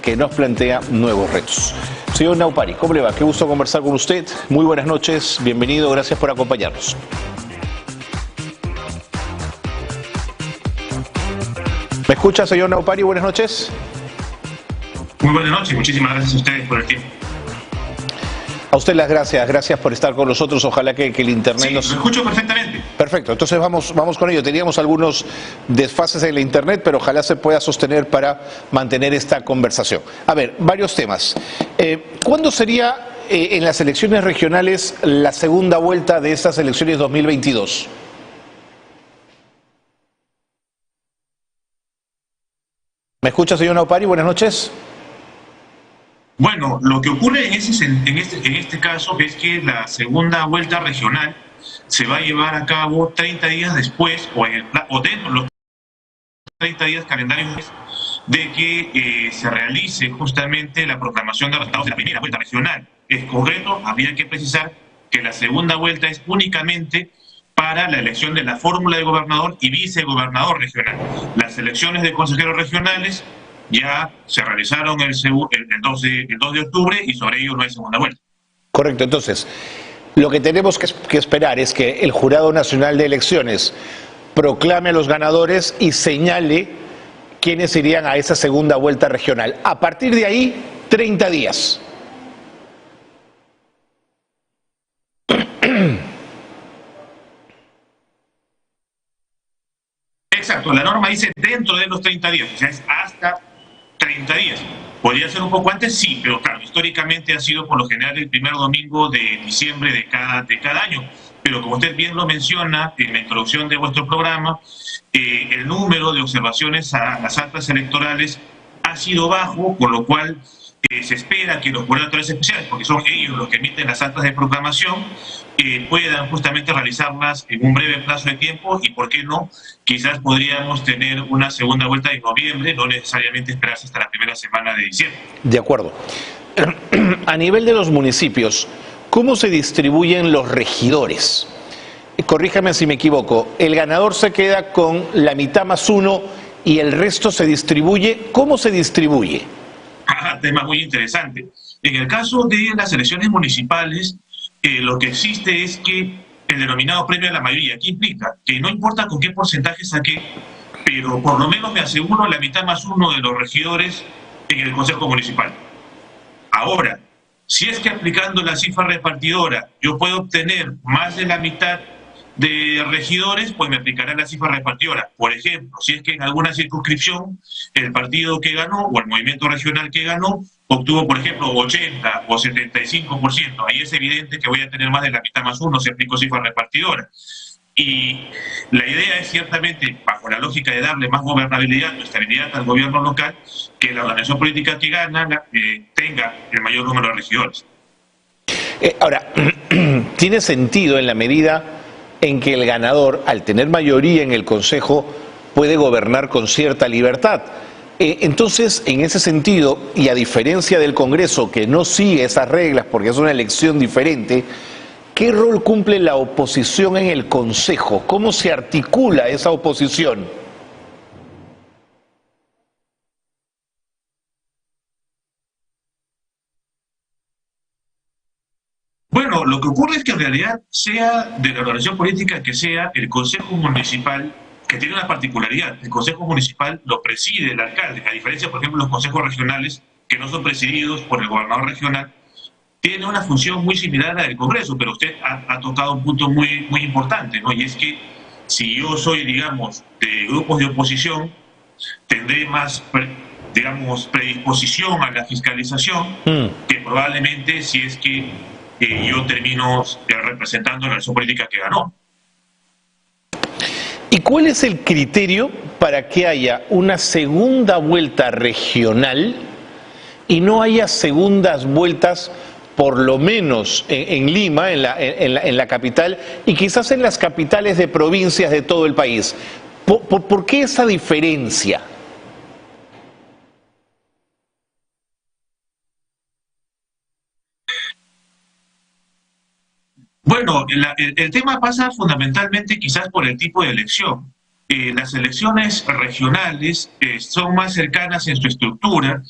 que nos plantea nuevos retos. Señor Naupari, ¿cómo le va? Qué gusto conversar con usted. Muy buenas noches, bienvenido, gracias por acompañarnos. ¿Me escucha, señor Naupari? Buenas noches. Muy buenas noches, muchísimas gracias a ustedes por el tiempo. A usted las gracias, gracias por estar con nosotros. Ojalá que el internet sí, nos... lo escucho perfectamente. Perfecto, entonces vamos con ello. Teníamos algunos desfases en la internet, pero ojalá se pueda sostener para mantener esta conversación. A ver, varios temas. ¿Cuándo sería en las elecciones regionales la segunda vuelta de estas elecciones 2022? ¿Me escucha, señor Naupari? Buenas noches. Bueno, lo que ocurre en este caso es que la segunda vuelta regional se va a llevar a cabo 30 días después o dentro de los 30 días calendarios de que se realice justamente la proclamación de resultados de la primera vuelta regional. Es correcto, habría que precisar que la segunda vuelta es únicamente para la elección de la fórmula de gobernador y vicegobernador regional. Las elecciones de consejeros regionales ya se realizaron el 2 de octubre y sobre ello no hay segunda vuelta. Correcto, entonces, lo que tenemos que esperar es que el Jurado Nacional de Elecciones proclame a los ganadores y señale quiénes irían a esa segunda vuelta regional. A partir de ahí, 30 días. Exacto, la norma dice dentro de los 30 días, o sea, es hasta 30 días. ¿Podría ser un poco antes? Sí, pero claro, históricamente ha sido por lo general el primer domingo de diciembre de cada año. Pero como usted bien lo menciona en la introducción de vuestro programa, el número de observaciones a las actas electorales ha sido bajo, por lo cual se espera que los jurados electorales especiales, porque son ellos los que emiten las actas de proclamación, puedan justamente realizarlas en un breve plazo de tiempo y, ¿por qué no? Quizás podríamos tener una segunda vuelta en noviembre, no necesariamente esperarse hasta la primera semana de diciembre. De acuerdo. A nivel de los municipios, ¿cómo se distribuyen los regidores? Corríjame si me equivoco, el ganador se queda con la mitad más uno y el resto se distribuye. ¿Cómo se distribuye? Tema muy interesante. En el caso de las elecciones municipales, lo que existe es que el denominado premio a la mayoría, ¿qué implica? Que no importa con qué porcentaje saqué, pero por lo menos me aseguro la mitad más uno de los regidores en el Consejo Municipal. Ahora, si es que aplicando la cifra repartidora yo puedo obtener más de la mitad de regidores, pues me aplicará la cifra repartidora. Por ejemplo, si es que en alguna circunscripción el partido que ganó o el movimiento regional que ganó obtuvo, por ejemplo, 80 o 75%, ahí es evidente que voy a tener más de la mitad más uno si aplico cifra repartidora. Y la idea es ciertamente, bajo la lógica de darle más gobernabilidad o estabilidad al gobierno local, que la organización política que gana tenga el mayor número de regidores. Ahora, ¿tiene sentido en la medida en que el ganador, al tener mayoría en el Consejo, puede gobernar con cierta libertad? Entonces, en ese sentido, y a diferencia del Congreso, que no sigue esas reglas porque es una elección diferente, ¿qué rol cumple la oposición en el Consejo? ¿Cómo se articula esa oposición? Bueno, lo que ocurre es que en realidad, sea de la organización política que sea, el Consejo Municipal, que tiene una particularidad, el Consejo Municipal lo preside el alcalde, a diferencia, por ejemplo, de los consejos regionales, que no son presididos por el gobernador regional, tiene una función muy similar a la del Congreso, pero usted ha tocado un punto muy importante, ¿no? Y es que si yo soy, digamos, de grupos de oposición, tendré más, digamos, predisposición a la fiscalización que probablemente si es que yo termino representando la organización política que ganó. ¿Y cuál es el criterio para que haya una segunda vuelta regional y no haya segundas vueltas, por lo menos en Lima, en la capital, y quizás en las capitales de provincias de todo el país? ¿Por qué esa diferencia? Bueno, el tema pasa fundamentalmente quizás por el tipo de elección. las elecciones regionales son más cercanas en su estructura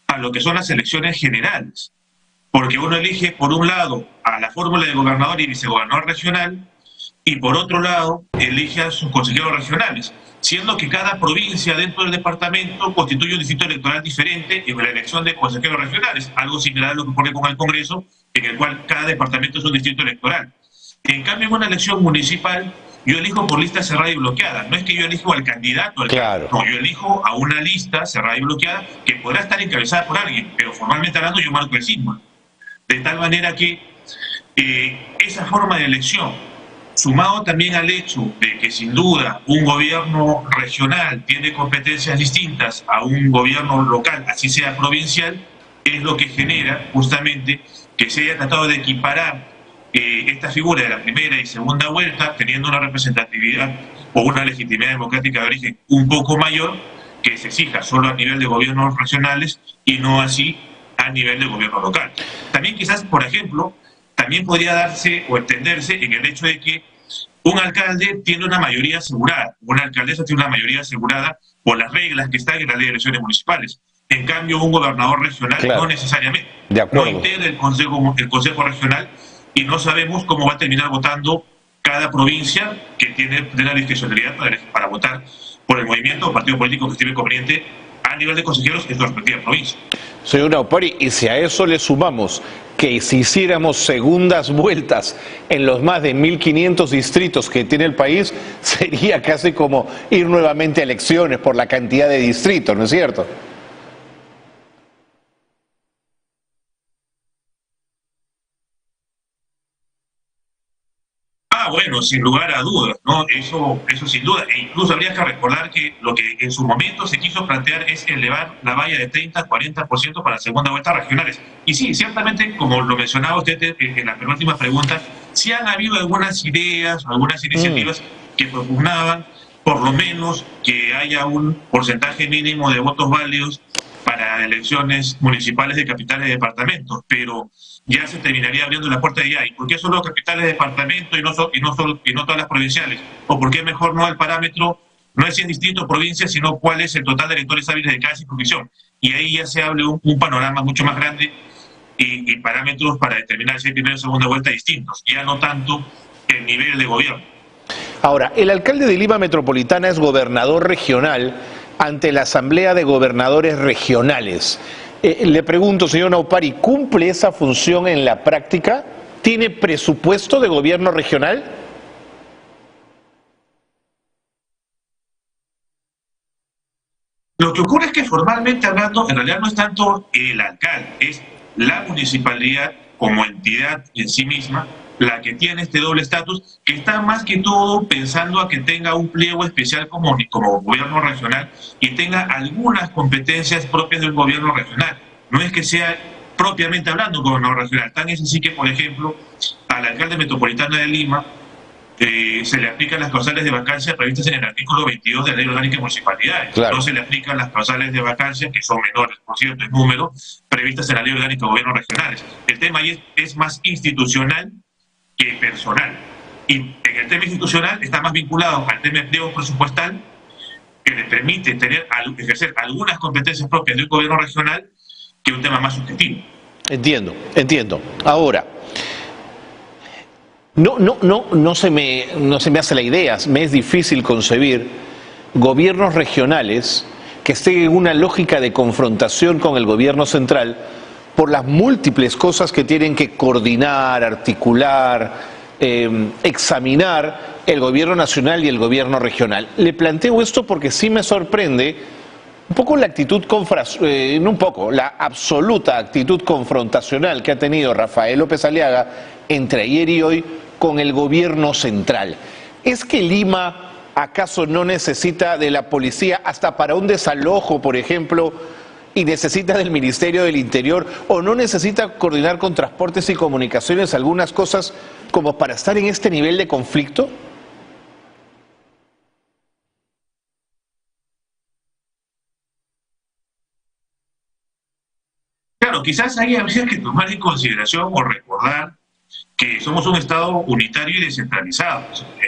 a lo que son las elecciones generales, porque uno elige por un lado a la fórmula de gobernador y vicegobernador regional y por otro lado elige a sus consejeros regionales, siendo que cada provincia dentro del departamento constituye un distrito electoral diferente en la elección de consejeros regionales, algo similar a lo que ocurre con el Congreso, en el cual cada departamento es un distrito electoral. En cambio, en una elección municipal, yo elijo por lista cerrada y bloqueada. No es que yo elijo al candidato, Claro. no, yo elijo a una lista cerrada y bloqueada que podrá estar encabezada por alguien, pero formalmente hablando yo marco el símbolo. De tal manera que esa forma de elección, sumado también al hecho de que sin duda un gobierno regional tiene competencias distintas a un gobierno local, así sea provincial, es lo que genera justamente que se haya tratado de equiparar esta figura de la primera y segunda vuelta, teniendo una representatividad o una legitimidad democrática de origen un poco mayor, que se exija solo a nivel de gobiernos regionales y no así a nivel de gobierno local. También quizás, por ejemplo, también podría darse o entenderse en el hecho de que un alcalde tiene una mayoría asegurada, una alcaldesa tiene una mayoría asegurada por las reglas que están en la ley de elecciones municipales. En cambio, un gobernador regional no necesariamente. De acuerdo. No integra el consejo regional y no sabemos cómo va a terminar votando cada provincia que tiene plena discrecionalidad para votar por el movimiento o partido político que estime conveniente a nivel de consejeros en su respectiva provincia. Señor Naupari, y si a eso le sumamos que si hiciéramos segundas vueltas en los más de 1.500 distritos que tiene el país, sería casi como ir nuevamente a elecciones por la cantidad de distritos, ¿no es cierto? Bueno, sin lugar a dudas, ¿no? Eso sin duda. E incluso habría que recordar que lo que en su momento se quiso plantear es elevar la valla de 30 a 40% para la segunda vuelta regionales. Y sí, ciertamente, como lo mencionaba usted en la penúltima pregunta, sí han habido algunas ideas, algunas iniciativas que propugnaban por lo menos que haya un porcentaje mínimo de votos válidos para elecciones municipales de capitales de departamentos, pero ya se terminaría abriendo la puerta de ya. ¿Y por qué solo capitales de departamento y no todas las provinciales? ¿O por qué mejor no el parámetro, no es 100 distritos, provincias, sino cuál es el total de electores hábiles de cada circunscripción? Y ahí ya se abre un panorama mucho más grande y parámetros para determinar si hay primera o segunda vuelta distintos, ya no tanto el nivel de gobierno. Ahora, el alcalde de Lima Metropolitana es gobernador regional ante la Asamblea de Gobernadores Regionales. Le pregunto, señor Naupari, ¿cumple esa función en la práctica? ¿Tiene presupuesto de gobierno regional? Lo que ocurre es que formalmente hablando, en realidad no es tanto el alcalde, es la municipalidad como entidad en sí misma la que tiene este doble estatus, que está más que todo pensando a que tenga un pliego especial como gobierno regional y tenga algunas competencias propias del gobierno regional. No es que sea propiamente hablando un gobernador regional. Tan es así que, por ejemplo, al alcalde metropolitano de Lima se le aplican las causales de vacancia previstas en el artículo 22 de la Ley Orgánica de Municipalidades. Claro. No se le aplican las causales de vacancia, que son menores, por cierto, en número, previstas en la Ley Orgánica de Gobiernos Regionales. El tema ahí es más institucional que personal. Y en el tema institucional está más vinculado al tema de empleo presupuestal, que le permite ejercer algunas competencias propias de un gobierno regional, que un tema más subjetivo. Entiendo. Ahora, no se me hace la idea, me es difícil concebir gobiernos regionales que estén en una lógica de confrontación con el gobierno central por las múltiples cosas que tienen que coordinar, articular, examinar el gobierno nacional y el gobierno regional. Le planteo esto porque sí me sorprende un poco la actitud, la absoluta actitud confrontacional que ha tenido Rafael López Aliaga entre ayer y hoy con el gobierno central. ¿Es que Lima acaso no necesita de la policía hasta para un desalojo, por ejemplo, y necesita del Ministerio del Interior, o no necesita coordinar con transportes y comunicaciones algunas cosas como para estar en este nivel de conflicto? Claro, quizás ahí habría que tomar en consideración o recordar que somos un Estado unitario y descentralizado.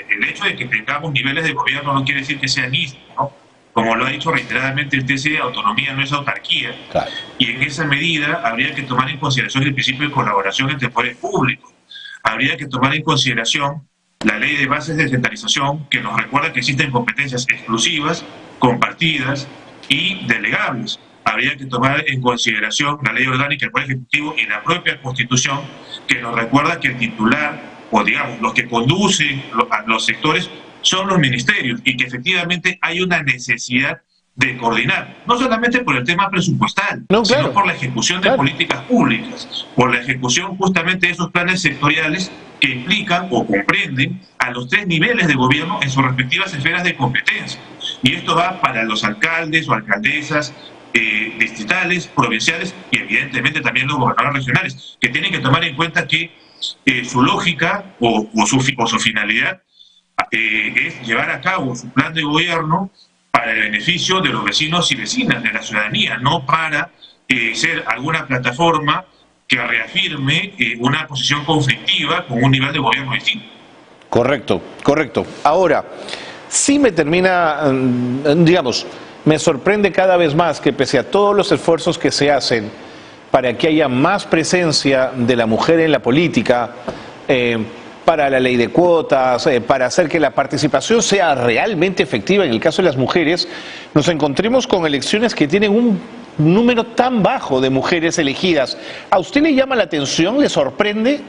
El hecho de que tengamos niveles de gobierno no quiere decir que sean ismos, ¿no? Como lo ha dicho reiteradamente el TC, autonomía no es autarquía. Claro. Y en esa medida habría que tomar en consideración el principio de colaboración entre poderes públicos. Habría que tomar en consideración la ley de bases de descentralización, que nos recuerda que existen competencias exclusivas, compartidas y delegables. Habría que tomar en consideración la ley orgánica del Poder Ejecutivo y la propia Constitución, que nos recuerda que el titular, o digamos, los que conducen a los sectores, son los ministerios, y que efectivamente hay una necesidad de coordinar, no solamente por el tema presupuestal, sino por la ejecución de políticas públicas, por la ejecución justamente de esos planes sectoriales que implican o comprenden a los 3 niveles de gobierno en sus respectivas esferas de competencia. Y esto va para los alcaldes o alcaldesas distritales, provinciales y evidentemente también los gobernadores regionales, que tienen que tomar en cuenta que su lógica o su finalidad es llevar a cabo su plan de gobierno para el beneficio de los vecinos y vecinas, de la ciudadanía, no para ser alguna plataforma que reafirme una posición conflictiva con un nivel de gobierno distinto. Correcto, correcto. Ahora, sí me termina, digamos, me sorprende cada vez más que pese a todos los esfuerzos que se hacen para que haya más presencia de la mujer en la política, para la ley de cuotas, para hacer que la participación sea realmente efectiva en el caso de las mujeres, nos encontremos con elecciones que tienen un número tan bajo de mujeres elegidas. ¿A usted le llama la atención? ¿Le sorprende?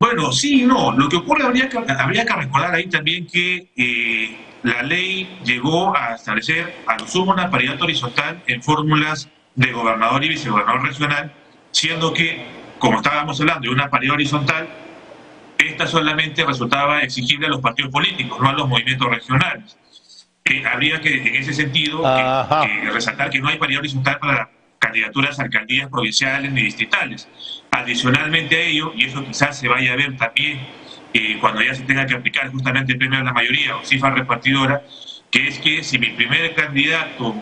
Bueno, sí y no. Lo que ocurre, habría que recordar ahí también que la ley llegó a establecer a lo sumo una paridad horizontal en fórmulas de gobernador y vicegobernador regional, siendo que, como estábamos hablando de una paridad horizontal, esta solamente resultaba exigible a los partidos políticos, no a los movimientos regionales. Habría que, en ese sentido, que resaltar que no hay paridad horizontal para candidaturas a alcaldías provinciales ni distritales. Adicionalmente a ello, y eso quizás se vaya a ver también cuando ya se tenga que aplicar justamente el premio de la mayoría o cifra repartidora, que es que si mi primer candidato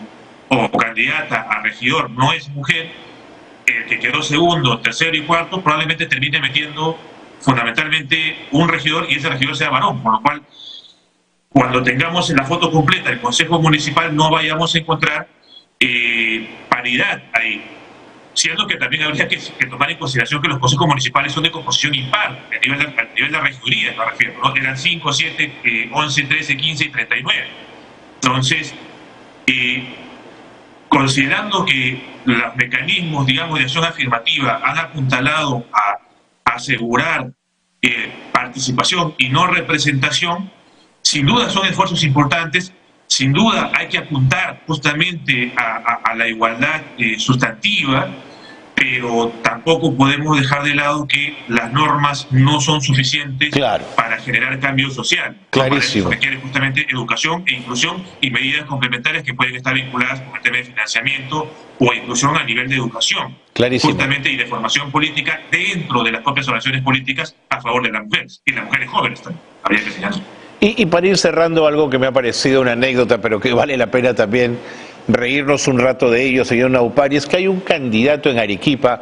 o candidata a regidor no es mujer, el que quedó segundo, tercero y cuarto probablemente termine metiendo fundamentalmente un regidor y ese regidor sea varón, por lo cual cuando tengamos en la foto completa el Consejo Municipal no vayamos a encontrar paridad ahí, siendo que también habría que tomar en consideración que los consejos municipales son de composición impar, a nivel de regiduría, me refiero, ¿no? Eran 5, 7, 11, 13, 15 y 39. Entonces, considerando que los mecanismos, digamos, de acción afirmativa han apuntalado a asegurar participación y no representación, sin duda son esfuerzos importantes. Sin duda hay que apuntar justamente a la igualdad sustantiva, pero tampoco podemos dejar de lado que las normas no son suficientes para generar cambio social. Clarísimo. Para eso requiere justamente educación e inclusión y medidas complementarias que pueden estar vinculadas con el tema de financiamiento o inclusión a nivel de educación. Clarísimo. Justamente, y de formación política dentro de las propias organizaciones políticas a favor de las mujeres, y las mujeres jóvenes también, habría que señalar. Y para ir cerrando, algo que me ha parecido una anécdota, pero que vale la pena también reírnos un rato de ello, señor Naupari, es que hay un candidato en Arequipa,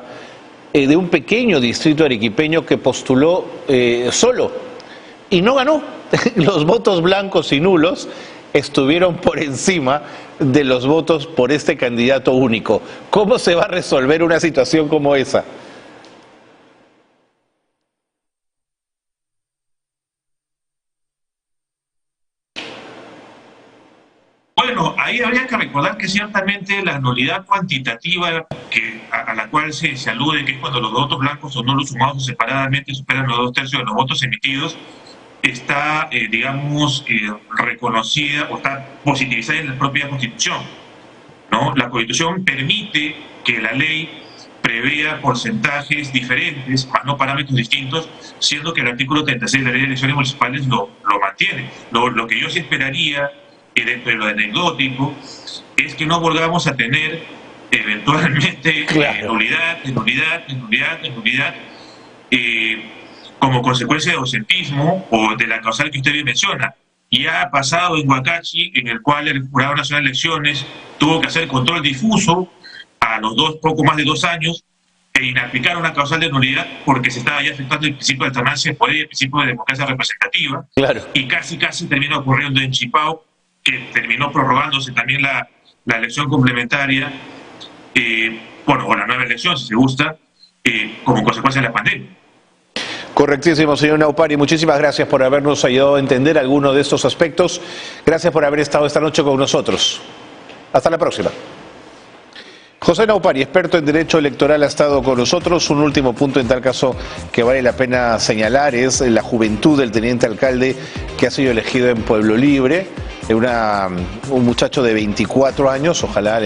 de un pequeño distrito arequipeño, que postuló solo y no ganó. Los votos blancos y nulos estuvieron por encima de los votos por este candidato único. ¿Cómo se va a resolver una situación como esa? Bueno, ahí habría que recordar que ciertamente la nulidad cuantitativa a la cual se alude, que es cuando los votos blancos o nulos sumados separadamente superan los 2/3 de los votos emitidos, está, digamos, reconocida o está positivizada en la propia Constitución, ¿no? La Constitución permite que la ley prevea porcentajes diferentes, más no parámetros distintos, siendo que el artículo 36 de la Ley de Elecciones Municipales lo mantiene. Lo que yo sí esperaría, dentro de lo anecdótico, es que no volvamos a tener eventualmente nulidad, como consecuencia de ausentismo o de la causal que usted bien menciona. y ha pasado en Huacachi, en el cual el Jurado Nacional de Elecciones tuvo que hacer control difuso a los poco más de 2 años e inaplicar una causal de nulidad porque se estaba ya afectando el principio de alternancia de poder y el principio de democracia representativa. Claro. Y casi terminó ocurriendo en Chipao, que terminó prorrogándose también la elección complementaria, o la nueva elección, si se gusta, como consecuencia de la pandemia. Correctísimo, señor Naupari. Muchísimas gracias por habernos ayudado a entender algunos de estos aspectos. Gracias por haber estado esta noche con nosotros. Hasta la próxima. José Naupari, experto en Derecho Electoral, ha estado con nosotros. Un último punto en tal caso que vale la pena señalar es la juventud del teniente alcalde que ha sido elegido en Pueblo Libre. Un muchacho de 24 años, ojalá le